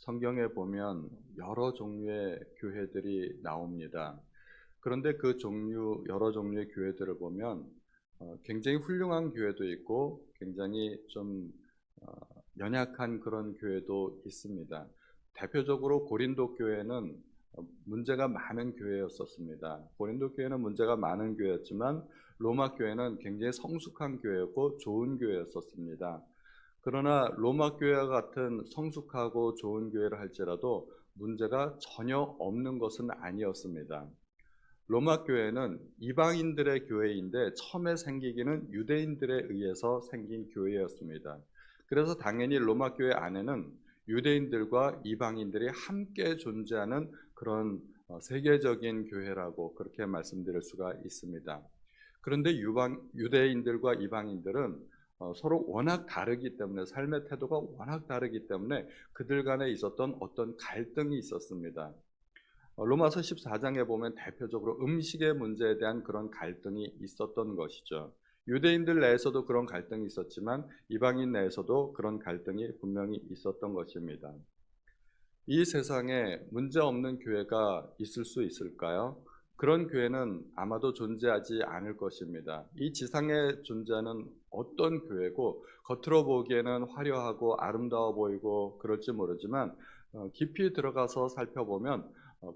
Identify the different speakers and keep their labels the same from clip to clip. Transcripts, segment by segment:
Speaker 1: 성경에 보면 여러 종류의 교회들이 나옵니다. 그런데 그 여러 종류의 교회들을 보면 굉장히 훌륭한 교회도 있고 굉장히 좀 어, 연약한 그런 교회도 있습니다. 대표적으로 고린도 교회는 문제가 많은 교회였었습니다. 고린도 교회는 문제가 많은 교회였지만 로마 교회는 굉장히 성숙한 교회였고 좋은 교회였었습니다. 그러나 로마 교회와 같은 성숙하고 좋은 교회를 할지라도 문제가 전혀 없는 것은 아니었습니다. 로마 교회는 이방인들의 교회인데 처음에 생기기는 유대인들에 의해서 생긴 교회였습니다. 그래서 당연히 로마 교회 안에는 유대인들과 이방인들이 함께 존재하는 그런 세계적인 교회라고 그렇게 말씀드릴 수가 있습니다. 그런데 유대인들과 이방인들은 서로 워낙 다르기 때문에 삶의 태도가 워낙 다르기 때문에 그들 간에 있었던 어떤 갈등이 있었습니다. 로마서 14장에 보면 대표적으로 음식의 문제에 대한 그런 갈등이 있었던 것이죠. 유대인들 내에서도 그런 갈등이 있었지만 이방인 내에서도 그런 갈등이 분명히 있었던 것입니다. 이 세상에 문제 없는 교회가 있을 수 있을까요? 그런 교회는 아마도 존재하지 않을 것입니다. 이 지상에 존재하는 어떤 교회고 겉으로 보기에는 화려하고 아름다워 보이고 그럴지 모르지만 깊이 들어가서 살펴보면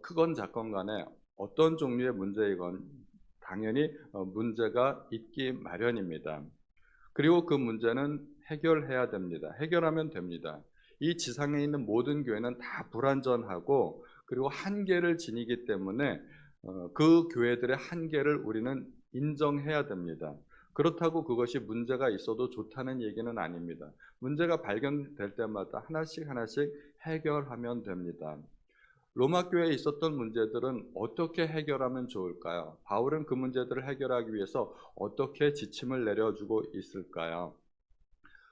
Speaker 1: 크건 작건 간에 어떤 종류의 문제이건 당연히 문제가 있기 마련입니다. 그리고 그 문제는 해결해야 됩니다. 해결하면 됩니다. 이 지상에 있는 모든 교회는 다 불완전하고 그리고 한계를 지니기 때문에 그 교회들의 한계를 우리는 인정해야 됩니다. 그렇다고 그것이 문제가 있어도 좋다는 얘기는 아닙니다. 문제가 발견될 때마다 하나씩 하나씩 해결하면 됩니다. 로마 교회에 있었던 문제들은 어떻게 해결하면 좋을까요? 바울은 그 문제들을 해결하기 위해서 어떻게 지침을 내려주고 있을까요?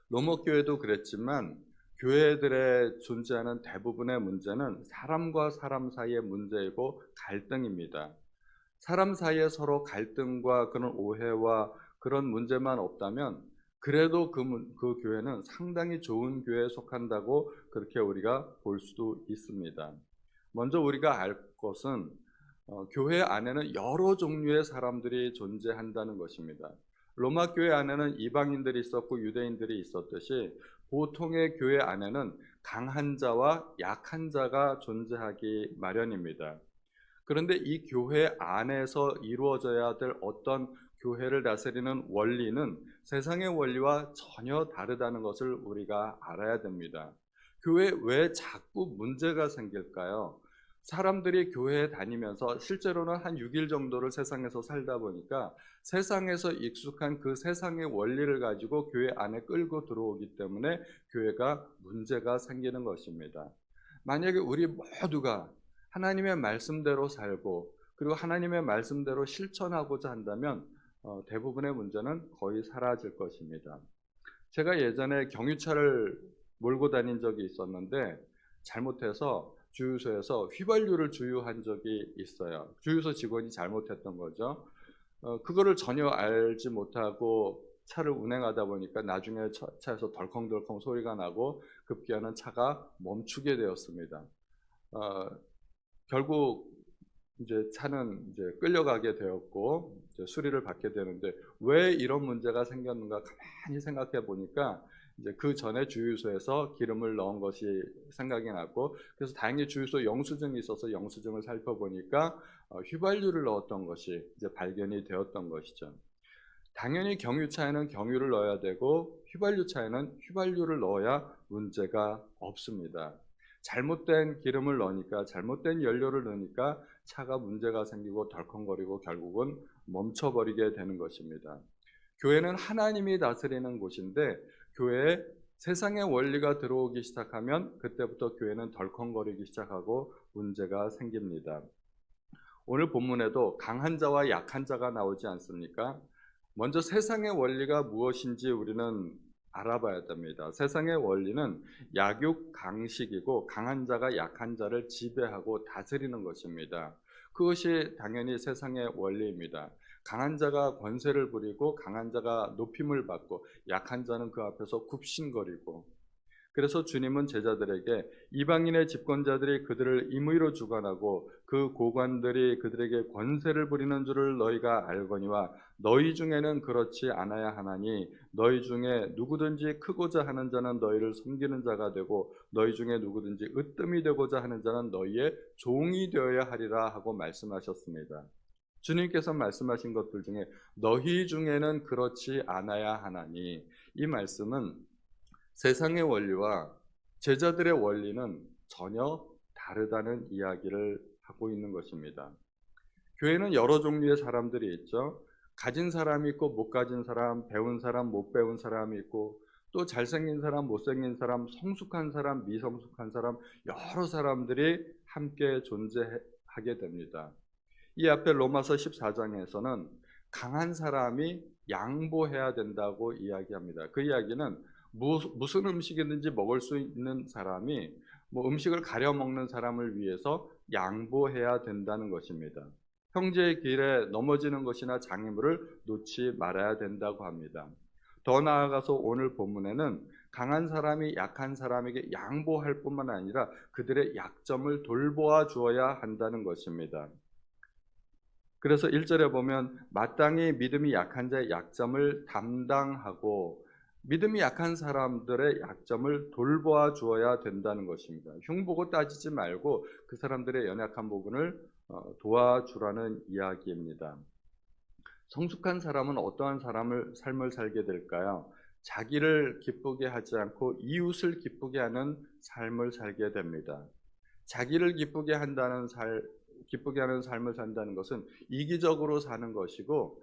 Speaker 1: 로마 교회도 그랬지만 교회들의 존재하는 대부분의 문제는 사람과 사람 사이의 문제이고 갈등입니다. 사람 사이에 서로 갈등과 그런 오해와 그런 문제만 없다면 그래도 그 교회는 상당히 좋은 교회에 속한다고 그렇게 우리가 볼 수도 있습니다. 먼저 우리가 알 것은 교회 안에는 여러 종류의 사람들이 존재한다는 것입니다. 로마 교회 안에는 이방인들이 있었고 유대인들이 있었듯이 보통의 교회 안에는 강한 자와 약한 자가 존재하기 마련입니다. 그런데 이 교회 안에서 이루어져야 될 어떤 교회를 다스리는 원리는 세상의 원리와 전혀 다르다는 것을 우리가 알아야 됩니다. 교회에 왜 자꾸 문제가 생길까요? 사람들이 교회에 다니면서 실제로는 한 6일 정도를 세상에서 살다 보니까 세상에서 익숙한 그 세상의 원리를 가지고 교회 안에 끌고 들어오기 때문에 교회가 문제가 생기는 것입니다. 만약에 우리 모두가 하나님의 말씀대로 살고 그리고 하나님의 말씀대로 실천하고자 한다면 대부분의 문제는 거의 사라질 것입니다. 제가 예전에 경유차를 몰고 다닌 적이 있었는데 잘못해서 주유소에서 휘발유를 주유한 적이 있어요. 주유소 직원이 잘못했던 거죠. 그거를 전혀 알지 못하고 차를 운행하다 보니까 나중에 차에서 덜컹덜컹 소리가 나고 급기야는 차가 멈추게 되었습니다. 어, 결국 이제 차는 이제 끌려가게 되었고 이제 수리를 받게 되는데 왜 이런 문제가 생겼는가 가만히 생각해 보니까 이제 그 전에 주유소에서 기름을 넣은 것이 생각이 났고 그래서 다행히 주유소 영수증이 있어서 영수증을 살펴보니까 휘발유를 넣었던 것이 이제 발견이 되었던 것이죠. 당연히 경유차에는 경유를 넣어야 되고 휘발유차에는 휘발유를 넣어야 문제가 없습니다. 잘못된 기름을 넣으니까 잘못된 연료를 넣으니까 차가 문제가 생기고 덜컹거리고 결국은 멈춰버리게 되는 것입니다. 교회는 하나님이 다스리는 곳인데 교회에 세상의 원리가 들어오기 시작하면 그때부터 교회는 덜컹거리기 시작하고 문제가 생깁니다. 오늘 본문에도 강한 자와 약한 자가 나오지 않습니까? 먼저 세상의 원리가 무엇인지 우리는 알아봐야 됩니다. 세상의 원리는 약육강식이고 강한 자가 약한 자를 지배하고 다스리는 것입니다. 그것이 당연히 세상의 원리입니다. 강한 자가 권세를 부리고 강한 자가 높임을 받고 약한 자는 그 앞에서 굽신거리고 그래서 주님은 제자들에게 이방인의 집권자들이 그들을 임의로 주관하고 그 고관들이 그들에게 권세를 부리는 줄을 너희가 알거니와 너희 중에는 그렇지 않아야 하나니 너희 중에 누구든지 크고자 하는 자는 너희를 섬기는 자가 되고 너희 중에 누구든지 으뜸이 되고자 하는 자는 너희의 종이 되어야 하리라 하고 말씀하셨습니다. 주님께서 말씀하신 것들 중에 너희 중에는 그렇지 않아야 하나니, 이 말씀은 세상의 원리와 제자들의 원리는 전혀 다르다는 이야기를 하고 있는 것입니다. 교회는 여러 종류의 사람들이 있죠. 가진 사람이 있고 못 가진 사람, 배운 사람, 못 배운 사람이 있고, 또 잘생긴 사람, 못생긴 사람, 성숙한 사람, 미성숙한 사람, 여러 사람들이 함께 존재하게 됩니다. 이 앞에 로마서 14장에서는 강한 사람이 양보해야 된다고 이야기합니다. 그 이야기는 무슨 음식이든지 먹을 수 있는 사람이 음식을 가려 먹는 사람을 위해서 양보해야 된다는 것입니다. 형제의 길에 넘어지는 것이나 장애물을 놓지 말아야 된다고 합니다. 더 나아가서 오늘 본문에는 강한 사람이 약한 사람에게 양보할 뿐만 아니라 그들의 약점을 돌보아 주어야 한다는 것입니다. 그래서 1절에 보면 마땅히 믿음이 약한 자의 약점을 담당하고 믿음이 약한 사람들의 약점을 돌보아 주어야 된다는 것입니다. 흉보고 따지지 말고 그 사람들의 연약한 부분을 도와주라는 이야기입니다. 성숙한 사람은 어떠한 삶을 살게 될까요? 자기를 기쁘게 하지 않고 이웃을 기쁘게 하는 삶을 살게 됩니다. 자기를 기쁘게 하는 삶을 산다는 것은 이기적으로 사는 것이고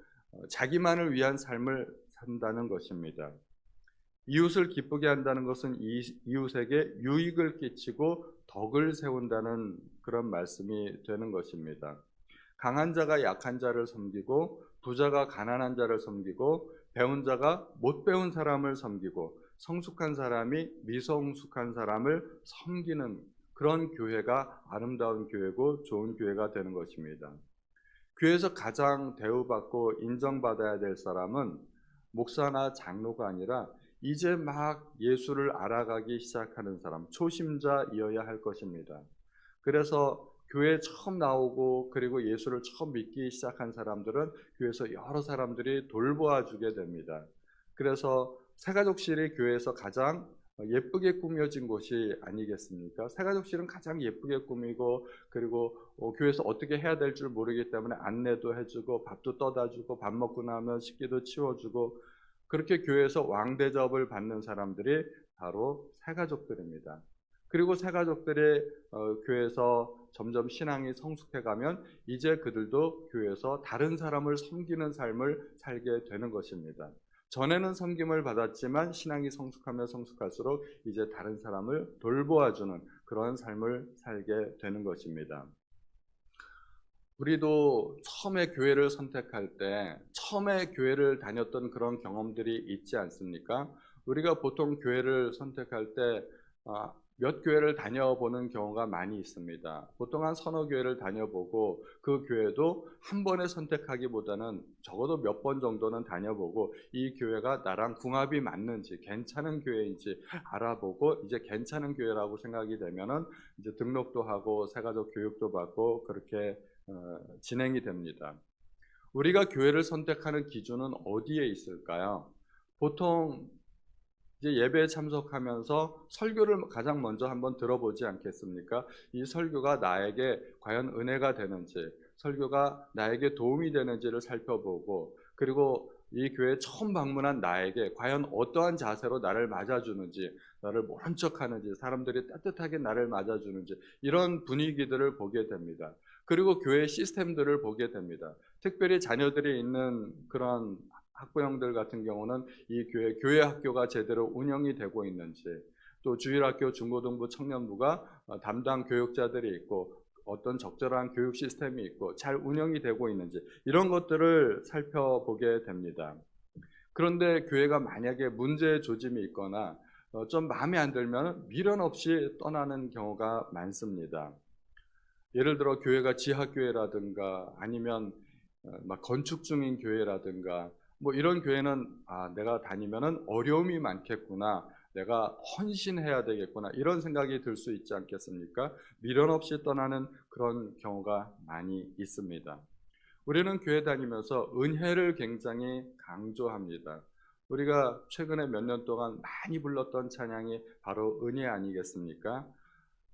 Speaker 1: 자기만을 위한 삶을 산다는 것입니다. 이웃을 기쁘게 한다는 것은 이웃에게 유익을 끼치고 덕을 세운다는 그런 말씀이 되는 것입니다. 강한 자가 약한 자를 섬기고 부자가 가난한 자를 섬기고 배운 자가 못 배운 사람을 섬기고 성숙한 사람이 미성숙한 사람을 섬기는 그런 교회가 아름다운 교회고 좋은 교회가 되는 것입니다. 교회에서 가장 대우받고 인정받아야 될 사람은 목사나 장로가 아니라 이제 막 예수를 알아가기 시작하는 사람, 초심자이어야 할 것입니다. 그래서 교회에 처음 나오고 그리고 예수를 처음 믿기 시작한 사람들은 교회에서 여러 사람들이 돌보아 주게 됩니다. 그래서 새가족실이 교회에서 가장 예쁘게 꾸며진 곳이 아니겠습니까? 새가족실은 가장 예쁘게 꾸미고 그리고 교회에서 어떻게 해야 될 줄 모르기 때문에 안내도 해주고 밥도 떠다 주고 밥 먹고 나면 식기도 치워주고 그렇게 교회에서 왕대접을 받는 사람들이 바로 새가족들입니다. 그리고 새가족들이 교회에서 점점 신앙이 성숙해가면 이제 그들도 교회에서 다른 사람을 섬기는 삶을 살게 되는 것입니다. 전에는 섬김을 받았지만 신앙이 성숙하면 성숙할수록 이제 다른 사람을 돌보아주는 그런 삶을 살게 되는 것입니다. 우리도 처음에 교회를 선택할 때 처음에 교회를 다녔던 그런 경험들이 있지 않습니까? 우리가 보통 교회를 선택할 때 몇 교회를 다녀보는 경우가 많이 있습니다. 보통 한 서너 교회를 다녀보고 그 교회도 한 번에 선택하기보다는 적어도 몇 번 정도는 다녀보고 이 교회가 나랑 궁합이 맞는지 괜찮은 교회인지 알아보고 이제 괜찮은 교회라고 생각이 되면은 이제 등록도 하고 새가족 교육도 받고 그렇게 진행이 됩니다. 우리가 교회를 선택하는 기준은 어디에 있을까요? 보통 이제 예배에 참석하면서 설교를 가장 먼저 한번 들어보지 않겠습니까? 이 설교가 나에게 과연 은혜가 되는지, 설교가 나에게 도움이 되는지를 살펴보고, 그리고 이 교회에 처음 방문한 나에게 과연 어떠한 자세로 나를 맞아주는지, 나를 모른 척하는지, 사람들이 따뜻하게 나를 맞아주는지 이런 분위기들을 보게 됩니다. 그리고 교회 시스템들을 보게 됩니다. 특별히 자녀들이 있는 그런 학부형들 같은 경우는 이 교회 학교가 제대로 운영이 되고 있는지, 또 주일학교, 중고등부, 청년부가 담당 교육자들이 있고 어떤 적절한 교육 시스템이 있고 잘 운영이 되고 있는지 이런 것들을 살펴보게 됩니다. 그런데 교회가 만약에 문제의 조짐이 있거나 좀 마음에 안 들면 미련 없이 떠나는 경우가 많습니다. 예를 들어 교회가 지하교회라든가 아니면 막 건축 중인 교회라든가 이런 교회는 내가 다니면은 어려움이 많겠구나 내가 헌신해야 되겠구나 이런 생각이 들 수 있지 않겠습니까? 미련 없이 떠나는 그런 경우가 많이 있습니다. 우리는 교회 다니면서 은혜를 굉장히 강조합니다. 우리가 최근에 몇 년 동안 많이 불렀던 찬양이 바로 은혜 아니겠습니까?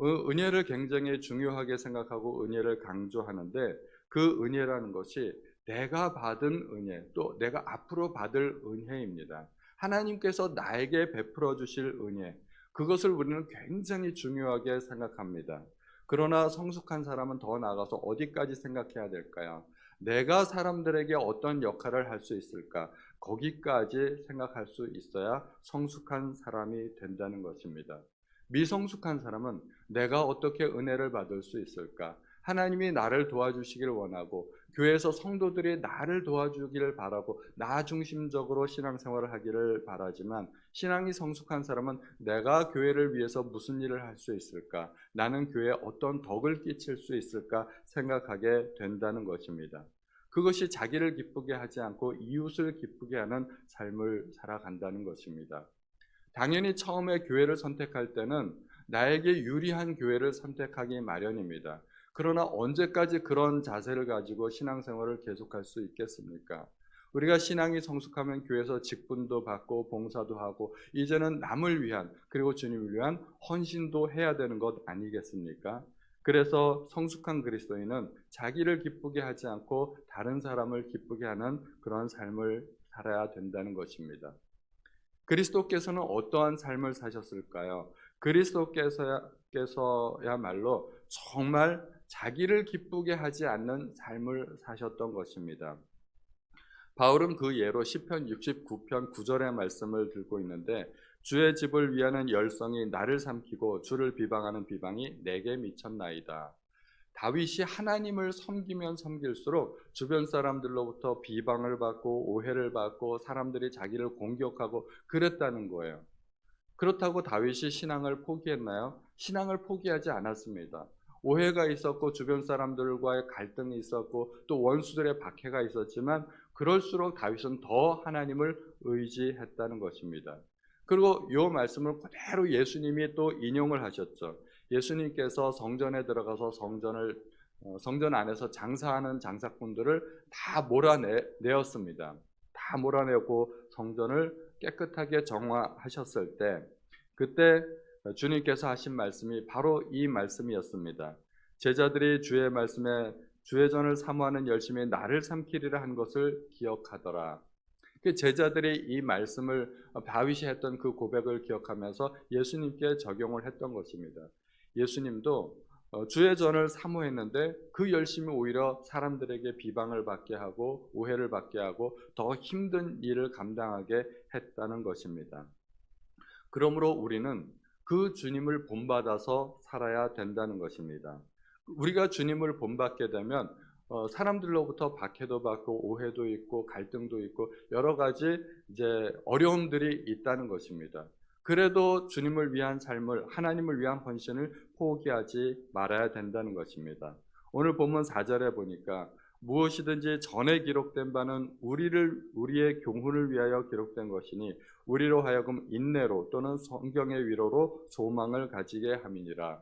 Speaker 1: 은혜를 굉장히 중요하게 생각하고 은혜를 강조하는데 그 은혜라는 것이 내가 받은 은혜 또 내가 앞으로 받을 은혜입니다. 하나님께서 나에게 베풀어 주실 은혜 그것을 우리는 굉장히 중요하게 생각합니다. 그러나 성숙한 사람은 더 나아가서 어디까지 생각해야 될까요? 내가 사람들에게 어떤 역할을 할 수 있을까? 거기까지 생각할 수 있어야 성숙한 사람이 된다는 것입니다. 미성숙한 사람은 내가 어떻게 은혜를 받을 수 있을까? 하나님이 나를 도와주시길 원하고 교회에서 성도들이 나를 도와주기를 바라고 나 중심적으로 신앙생활을 하기를 바라지만 신앙이 성숙한 사람은 내가 교회를 위해서 무슨 일을 할 수 있을까? 나는 교회에 어떤 덕을 끼칠 수 있을까? 생각하게 된다는 것입니다. 그것이 자기를 기쁘게 하지 않고 이웃을 기쁘게 하는 삶을 살아간다는 것입니다. 당연히 처음에 교회를 선택할 때는 나에게 유리한 교회를 선택하기 마련입니다. 그러나 언제까지 그런 자세를 가지고 신앙생활을 계속할 수 있겠습니까? 우리가 신앙이 성숙하면 교회에서 직분도 받고 봉사도 하고 이제는 남을 위한 그리고 주님을 위한 헌신도 해야 되는 것 아니겠습니까? 그래서 성숙한 그리스도인은 자기를 기쁘게 하지 않고 다른 사람을 기쁘게 하는 그런 삶을 살아야 된다는 것입니다. 그리스도께서는 어떠한 삶을 사셨을까요? 그리스도께서야말로 정말 자기를 기쁘게 하지 않는 삶을 사셨던 것입니다. 바울은 그 예로 시편 69편 9절의 말씀을 들고 있는데 주의 집을 위하는 열성이 나를 삼키고 주를 비방하는 비방이 내게 미쳤나이다. 다윗이 하나님을 섬기면 섬길수록 주변 사람들로부터 비방을 받고 오해를 받고 사람들이 자기를 공격하고 그랬다는 거예요. 그렇다고 다윗이 신앙을 포기했나요? 신앙을 포기하지 않았습니다. 오해가 있었고 주변 사람들과의 갈등이 있었고 또 원수들의 박해가 있었지만 그럴수록 다윗은 더 하나님을 의지했다는 것입니다. 그리고 이 말씀을 그대로 예수님이 또 인용을 하셨죠. 예수님께서 성전에 들어가서 성전 안에서 장사하는 장사꾼들을 다 몰아내었습니다. 다 몰아내고 성전을 깨끗하게 정화하셨을 때 그때 주님께서 하신 말씀이 바로 이 말씀이었습니다. 제자들이 주의 말씀에 주의 전을 사모하는 열심히 나를 삼키리라 한 것을 기억하더라. 그 제자들이 이 말씀을 다윗이 했던 그 고백을 기억하면서 예수님께 적용을 했던 것입니다. 예수님도 주의 전을 사모했는데 그 열심이 오히려 사람들에게 비방을 받게 하고 오해를 받게 하고 더 힘든 일을 감당하게 했다는 것입니다. 그러므로 우리는 그 주님을 본받아서 살아야 된다는 것입니다. 우리가 주님을 본받게 되면 사람들로부터 박해도 받고 오해도 있고 갈등도 있고 여러 가지 이제 어려움들이 있다는 것입니다. 그래도 주님을 위한 삶을 하나님을 위한 헌신을 포기하지 말아야 된다는 것입니다. 오늘 본문 4절에 보니까 무엇이든지 전에 기록된 바는 우리의 교훈을 위하여 기록된 것이니 우리로 하여금 인내로 또는 성경의 위로로 소망을 가지게 함이니라.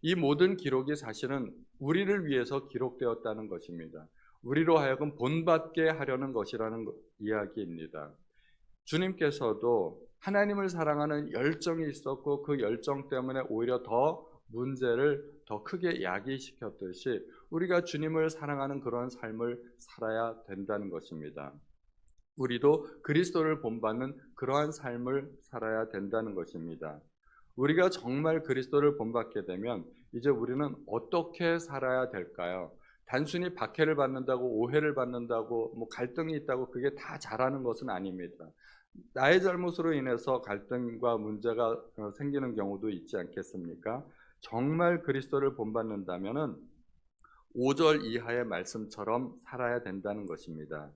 Speaker 1: 이 모든 기록이 사실은 우리를 위해서 기록되었다는 것입니다. 우리로 하여금 본받게 하려는 것이라는 이야기입니다. 주님께서도 하나님을 사랑하는 열정이 있었고 그 열정 때문에 오히려 더 문제를 더 크게 야기시켰듯이 우리가 주님을 사랑하는 그런 삶을 살아야 된다는 것입니다. 우리도 그리스도를 본받는 그러한 삶을 살아야 된다는 것입니다. 우리가 정말 그리스도를 본받게 되면 이제 우리는 어떻게 살아야 될까요? 단순히 박해를 받는다고 오해를 받는다고 뭐 갈등이 있다고 그게 다 잘하는 것은 아닙니다. 나의 잘못으로 인해서 갈등과 문제가 생기는 경우도 있지 않겠습니까? 정말 그리스도를 본받는다면은 5절 이하의 말씀처럼 살아야 된다는 것입니다.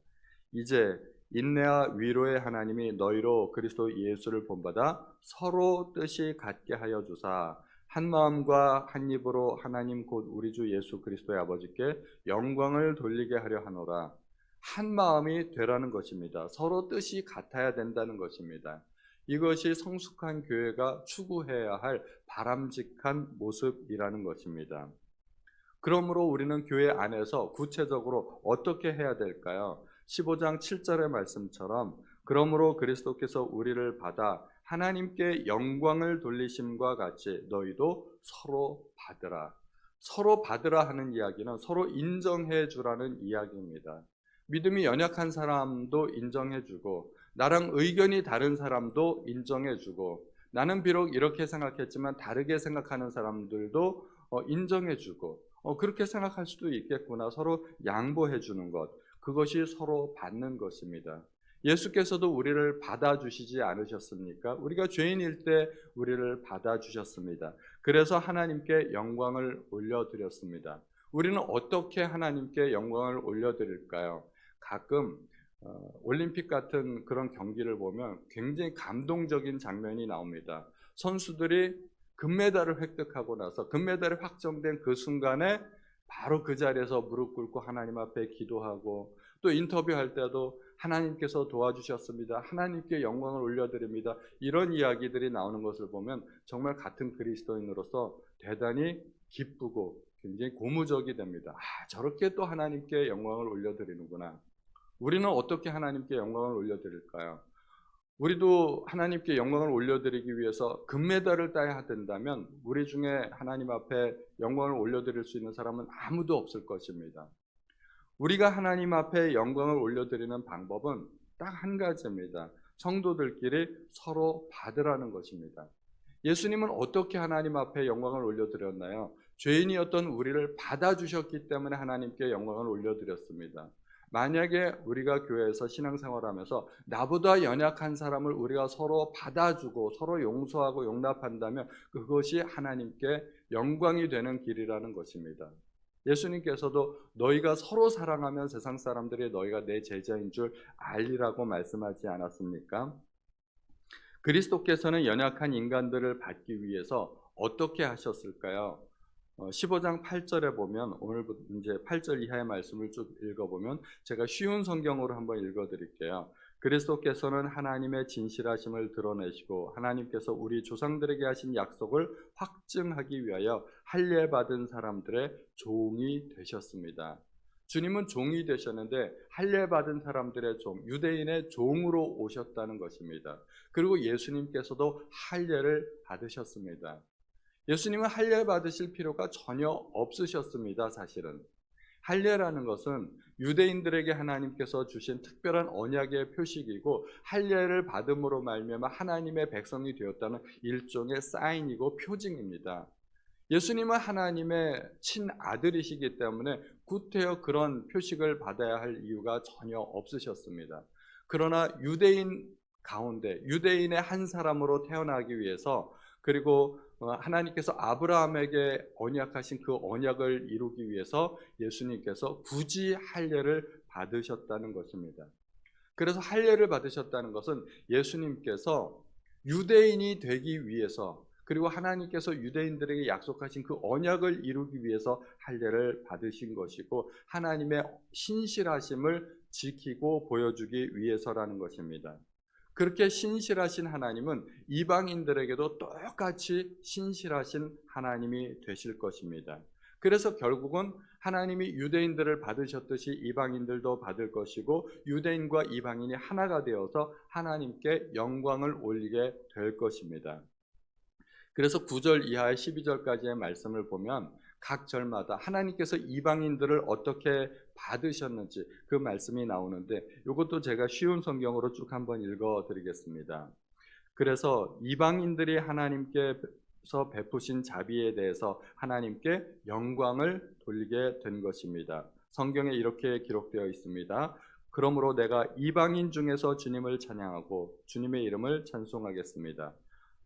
Speaker 1: 이제 인내와 위로의 하나님이 너희로 그리스도 예수를 본받아 서로 뜻이 같게 하여 주사 한 마음과 한 입으로 하나님 곧 우리 주 예수 그리스도의 아버지께 영광을 돌리게 하려 하노라. 한 마음이 되라는 것입니다. 서로 뜻이 같아야 된다는 것입니다. 이것이 성숙한 교회가 추구해야 할 바람직한 모습이라는 것입니다. 그러므로 우리는 교회 안에서 구체적으로 어떻게 해야 될까요? 15장 7절의 말씀처럼 그러므로 그리스도께서 우리를 받아 하나님께 영광을 돌리심과 같이 너희도 서로 받으라. 서로 받으라 하는 이야기는 서로 인정해 주라는 이야기입니다. 믿음이 연약한 사람도 인정해 주고 나랑 의견이 다른 사람도 인정해 주고 나는 비록 이렇게 생각했지만 다르게 생각하는 사람들도 인정해 주고 그렇게 생각할 수도 있겠구나. 서로 양보해 주는 것. 그것이 서로 받는 것입니다. 예수께서도 우리를 받아주시지 않으셨습니까? 우리가 죄인일 때 우리를 받아주셨습니다. 그래서 하나님께 영광을 올려드렸습니다. 우리는 어떻게 하나님께 영광을 올려드릴까요? 가끔 올림픽 같은 그런 경기를 보면 굉장히 감동적인 장면이 나옵니다. 선수들이 금메달을 획득하고 나서 금메달이 확정된 그 순간에 바로 그 자리에서 무릎 꿇고 하나님 앞에 기도하고 또 인터뷰할 때도 하나님께서 도와주셨습니다. 하나님께 영광을 올려드립니다. 이런 이야기들이 나오는 것을 보면 정말 같은 그리스도인으로서 대단히 기쁘고 굉장히 고무적이 됩니다. 저렇게 또 하나님께 영광을 올려드리는구나. 우리는 어떻게 하나님께 영광을 올려드릴까요? 우리도 하나님께 영광을 올려드리기 위해서 금메달을 따야 된다면 우리 중에 하나님 앞에 영광을 올려드릴 수 있는 사람은 아무도 없을 것입니다. 우리가 하나님 앞에 영광을 올려드리는 방법은 딱 한 가지입니다. 성도들끼리 서로 받으라는 것입니다. 예수님은 어떻게 하나님 앞에 영광을 올려드렸나요? 죄인이었던 우리를 받아주셨기 때문에 하나님께 영광을 올려드렸습니다. 만약에 우리가 교회에서 신앙생활하면서 나보다 연약한 사람을 우리가 서로 받아주고 서로 용서하고 용납한다면 그것이 하나님께 영광이 되는 길이라는 것입니다. 예수님께서도 너희가 서로 사랑하면 세상 사람들이 너희가 내 제자인 줄 알리라고 말씀하지 않았습니까? 그리스도께서는 연약한 인간들을 받기 위해서 어떻게 하셨을까요? 15장 8절에 보면 오늘부터 이제 8절 이하의 말씀을 쭉 읽어보면 제가 쉬운 성경으로 한번 읽어드릴게요. 그리스도께서는 하나님의 진실하심을 드러내시고 하나님께서 우리 조상들에게 하신 약속을 확증하기 위하여 할례 받은 사람들의 종이 되셨습니다. 주님은 종이 되셨는데 할례 받은 사람들의 종, 유대인의 종으로 오셨다는 것입니다. 그리고 예수님께서도 할례를 받으셨습니다. 예수님은 할례 받으실 필요가 전혀 없으셨습니다. 사실은 할례라는 것은 유대인들에게 하나님께서 주신 특별한 언약의 표식이고 할례를 받음으로 말미암아 하나님의 백성이 되었다는 일종의 사인이고 표징입니다. 예수님은 하나님의 친아들이시기 때문에 구태여 그런 표식을 받아야 할 이유가 전혀 없으셨습니다. 그러나 유대인 가운데 유대인의 한 사람으로 태어나기 위해서 그리고 하나님께서 아브라함에게 언약하신 그 언약을 이루기 위해서 예수님께서 굳이 할례를 받으셨다는 것입니다. 그래서 할례를 받으셨다는 것은 예수님께서 유대인이 되기 위해서 그리고 하나님께서 유대인들에게 약속하신 그 언약을 이루기 위해서 할례를 받으신 것이고 하나님의 신실하심을 지키고 보여주기 위해서라는 것입니다. 그렇게 신실하신 하나님은 이방인들에게도 똑같이 신실하신 하나님이 되실 것입니다. 그래서 결국은 하나님이 유대인들을 받으셨듯이 이방인들도 받을 것이고 유대인과 이방인이 하나가 되어서 하나님께 영광을 올리게 될 것입니다. 그래서 9절 이하의 12절까지의 말씀을 보면 각 절마다 하나님께서 이방인들을 어떻게 받으셨는지 그 말씀이 나오는데 이것도 제가 쉬운 성경으로 쭉 한번 읽어드리겠습니다. 그래서 이방인들이 하나님께서 베푸신 자비에 대해서 하나님께 영광을 돌리게 된 것입니다. 성경에 이렇게 기록되어 있습니다. 그러므로 내가 이방인 중에서 주님을 찬양하고 주님의 이름을 찬송하겠습니다.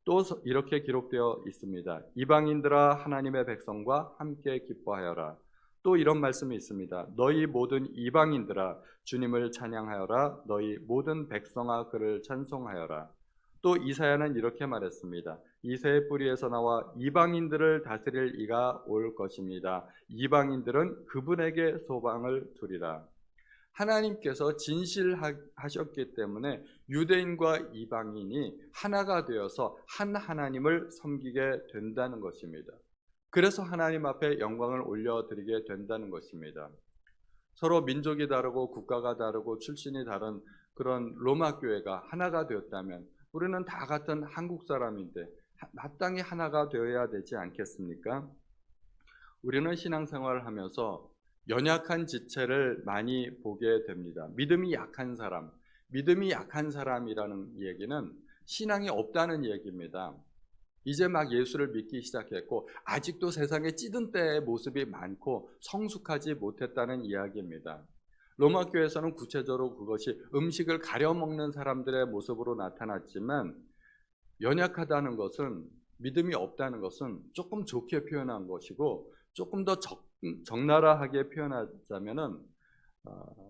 Speaker 1: 또 이렇게 기록되어 있습니다. 이방인들아 하나님의 백성과 함께 기뻐하여라. 또 이런 말씀이 있습니다. 너희 모든 이방인들아 주님을 찬양하여라. 너희 모든 백성아 그를 찬송하여라. 또 이사야는 이렇게 말했습니다. 이새의 뿌리에서 나와 이방인들을 다스릴 이가 올 것입니다. 이방인들은 그분에게 소망을 두리라. 하나님께서 진실하셨기 때문에 유대인과 이방인이 하나가 되어서 한 하나님을 섬기게 된다는 것입니다. 그래서 하나님 앞에 영광을 올려드리게 된다는 것입니다. 서로 민족이 다르고 국가가 다르고 출신이 다른 그런 로마 교회가 하나가 되었다면 우리는 다 같은 한국 사람인데 마땅히 하나가 되어야 되지 않겠습니까? 우리는 신앙생활을 하면서 연약한 지체를 많이 보게 됩니다. 믿음이 약한 사람이라는 얘기는 신앙이 없다는 얘기입니다. 이제 막 예수를 믿기 시작했고 아직도 세상에 찌든 때의 모습이 많고 성숙하지 못했다는 이야기입니다. 로마 교회에서는 구체적으로 그것이 음식을 가려 먹는 사람들의 모습으로 나타났지만, 연약하다는 것은, 믿음이 없다는 것은 조금 좋게 표현한 것이고, 조금 더 적나라하게 표현하자면은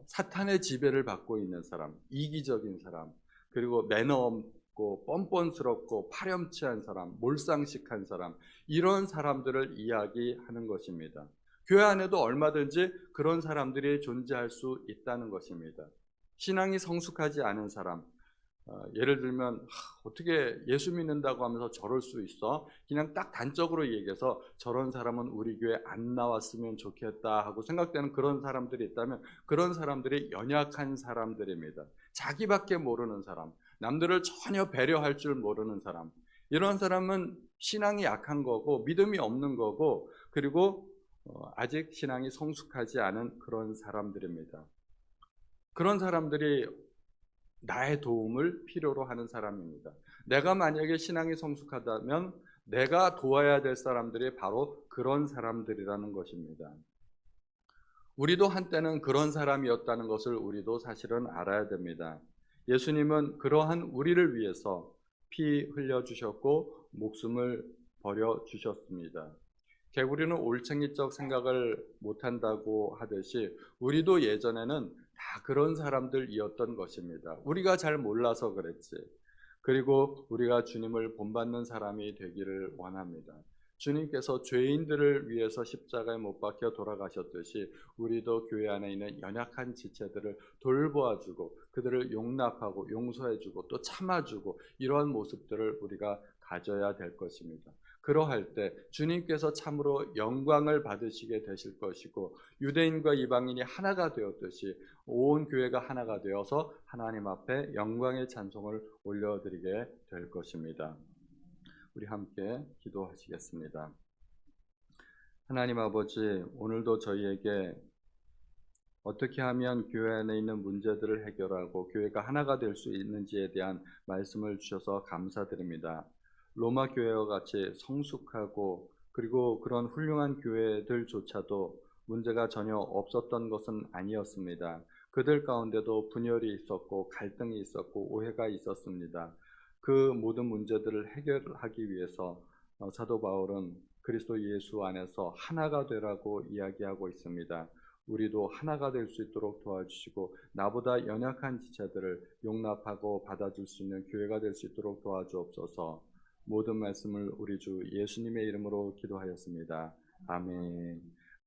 Speaker 1: 사탄의 지배를 받고 있는 사람, 이기적인 사람, 그리고 매너 없고 뻔뻔스럽고 파렴치한 사람, 몰상식한 사람, 이런 사람들을 이야기하는 것입니다. 교회 안에도 얼마든지 그런 사람들이 존재할 수 있다는 것입니다. 신앙이 성숙하지 않은 사람, 예를 들면 어떻게 예수 믿는다고 하면서 저럴 수 있어? 그냥 딱 단적으로 얘기해서 저런 사람은 우리 교회 안 나왔으면 좋겠다 하고 생각되는 그런 사람들이 있다면 그런 사람들이 연약한 사람들입니다. 자기밖에 모르는 사람, 남들을 전혀 배려할 줄 모르는 사람, 이런 사람은 신앙이 약한 거고 믿음이 없는 거고, 그리고 아직 신앙이 성숙하지 않은 그런 사람들입니다. 그런 사람들이 나의 도움을 필요로 하는 사람입니다. 내가 만약에 신앙이 성숙하다면 내가 도와야 될 사람들이 바로 그런 사람들이라는 것입니다. 우리도 한때는 그런 사람이었다는 것을 우리도 사실은 알아야 됩니다. 예수님은 그러한 우리를 위해서 피 흘려주셨고 목숨을 버려주셨습니다. 개구리는 올챙이적 생각을 못한다고 하듯이 우리도 예전에는 다 그런 사람들이었던 것입니다. 우리가 잘 몰라서 그랬지. 그리고 우리가 주님을 본받는 사람이 되기를 원합니다. 주님께서 죄인들을 위해서 십자가에 못 박혀 돌아가셨듯이 우리도 교회 안에 있는 연약한 지체들을 돌보아주고 그들을 용납하고 용서해주고 또 참아주고, 이러한 모습들을 우리가 가져야 될 것입니다. 그러할 때 주님께서 참으로 영광을 받으시게 되실 것이고, 유대인과 이방인이 하나가 되었듯이 온 교회가 하나가 되어서 하나님 앞에 영광의 찬송을 올려드리게 될 것입니다. 우리 함께 기도하시겠습니다. 하나님 아버지, 오늘도 저희에게 어떻게 하면 교회 안에 있는 문제들을 해결하고 교회가 하나가 될 수 있는지에 대한 말씀을 주셔서 감사드립니다. 로마 교회와 같이 성숙하고 그리고 그런 훌륭한 교회들조차도 문제가 전혀 없었던 것은 아니었습니다. 그들 가운데도 분열이 있었고 갈등이 있었고 오해가 있었습니다. 그 모든 문제들을 해결하기 위해서 사도 바울은 그리스도 예수 안에서 하나가 되라고 이야기하고 있습니다. 우리도 하나가 될 수 있도록 도와주시고 나보다 연약한 지체들을 용납하고 받아줄 수 있는 교회가 될 수 있도록 도와주옵소서. 모든 말씀을 우리 주 예수님의 이름으로 기도하였습니다. 아멘.